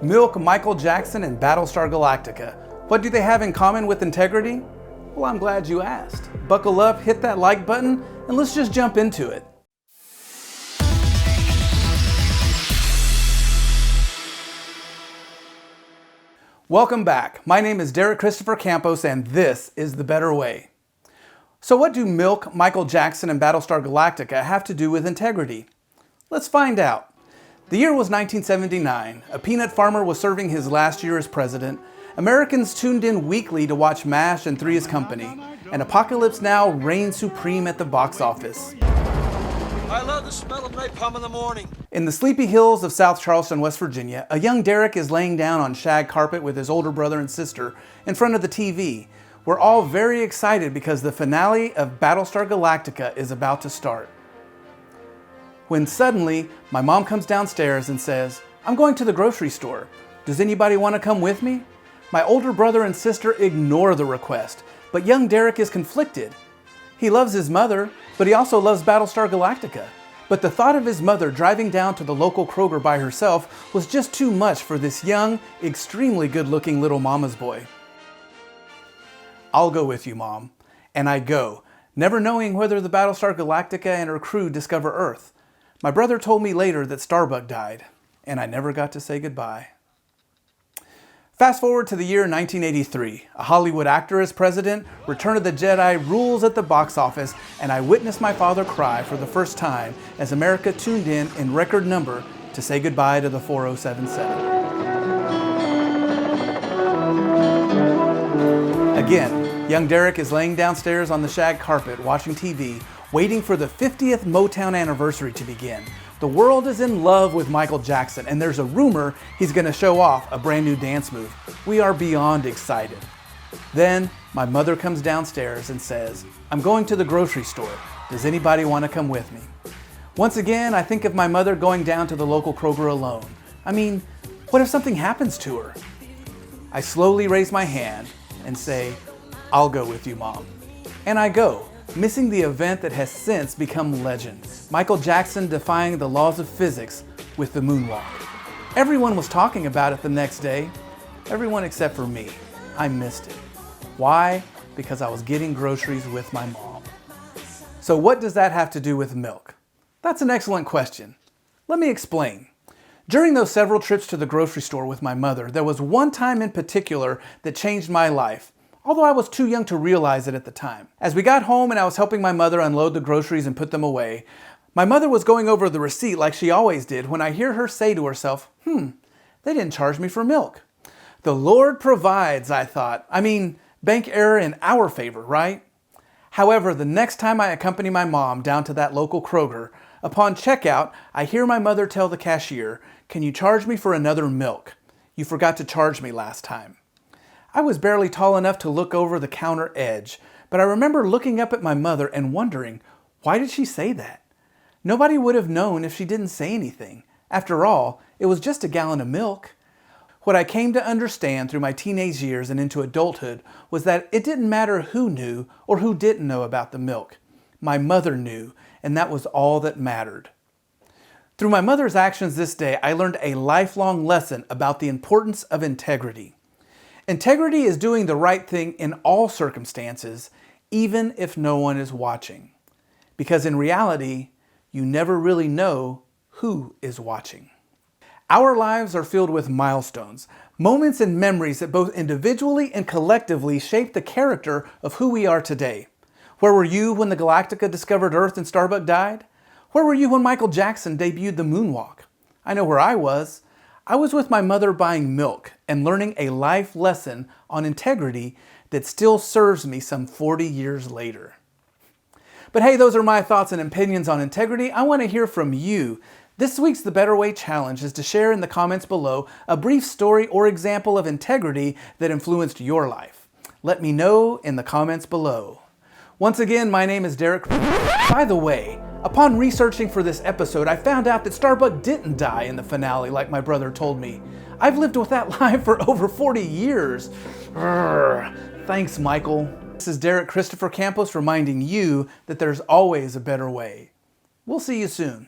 Milk, Michael Jackson, and Battlestar Galactica. What do they have in common with integrity? Well, I'm glad you asked. Buckle up, hit that like button, and let's just jump into it. Welcome back. My name is Derek Christopher Campos, and this is The Better Way. So what do Milk, Michael Jackson, and Battlestar Galactica have to do with integrity? Let's find out. The year was 1979. A peanut farmer was serving his last year as president. Americans tuned in weekly to watch MASH and Three's Company. And Apocalypse Now reigned supreme at the box office. I love the smell of napalm in the morning. In the sleepy hills of South Charleston, West Virginia, a young Derek is laying down on shag carpet with his older brother and sister in front of the TV. We're all very excited because the finale of Battlestar Galactica is about to start. When suddenly, my mom comes downstairs and says, "I'm going to the grocery store. Does anybody want to come with me?" My older brother and sister ignore the request, but young Derek is conflicted. He loves his mother, but he also loves Battlestar Galactica. But the thought of his mother driving down to the local Kroger by herself was just too much for this young, extremely good-looking little mama's boy. "I'll go with you, Mom." And I go, never knowing whether the Battlestar Galactica and her crew discover Earth. My brother told me later that Starbuck died, and I never got to say goodbye. Fast forward to the year 1983. A Hollywood actor is president, Return of the Jedi rules at the box office, and I witnessed my father cry for the first time as America tuned in record number to say goodbye to the 4077. Again, young Derek is laying downstairs on the shag carpet watching TV, waiting for the 50th Motown anniversary to begin. The world is in love with Michael Jackson, and there's a rumor he's going to show off a brand new dance move. We are beyond excited. Then, my mother comes downstairs and says, "I'm going to the grocery store. Does anybody want to come with me?" Once again, I think of my mother going down to the local Kroger alone. I mean, what if something happens to her? I slowly raise my hand and say, "I'll go with you, Mom." And I go, missing the event that has since become legend. Michael Jackson defying the laws of physics with the moonwalk. Everyone was talking about it the next day. Everyone except for me. I missed it. Why? Because I was getting groceries with my mom. So what does that have to do with milk? That's an excellent question. Let me explain. During those several trips to the grocery store with my mother, there was one time in particular that changed my life, although I was too young to realize it at the time. As we got home and I was helping my mother unload the groceries and put them away, my mother was going over the receipt like she always did when I hear her say to herself, they didn't charge me for milk. The Lord provides, I thought. I mean, bank error in our favor, right? However, the next time I accompany my mom down to that local Kroger, upon checkout, I hear my mother tell the cashier, "Can you charge me for another milk? You forgot to charge me last time." I was barely tall enough to look over the counter edge, but I remember looking up at my mother and wondering, why did she say that? Nobody would have known if she didn't say anything. After all, it was just a gallon of milk. What I came to understand through my teenage years and into adulthood was that it didn't matter who knew or who didn't know about the milk. My mother knew, and that was all that mattered. Through my mother's actions this day, I learned a lifelong lesson about the importance of integrity. Integrity is doing the right thing in all circumstances, even if no one is watching. Because in reality, you never really know who is watching. Our lives are filled with milestones, moments and memories that both individually and collectively shape the character of who we are today. Where were you when the Galactica discovered Earth and Starbuck died? Where were you when Michael Jackson debuted the moonwalk? I know where I was. I was with my mother buying milk and learning a life lesson on integrity that still serves me some 40 years later. But hey, those are my thoughts and opinions on integrity. I want to hear from you. This week's The Better Way Challenge is to share in the comments below a brief story or example of integrity that influenced your life. Let me know in the comments below. Once again, my name is Derek. By the way, upon researching for this episode, I found out that Starbuck didn't die in the finale like my brother told me. I've lived with that lie for over 40 years. Thanks, Michael. This is Derek Christopher Campos reminding you that there's always a better way. We'll see you soon.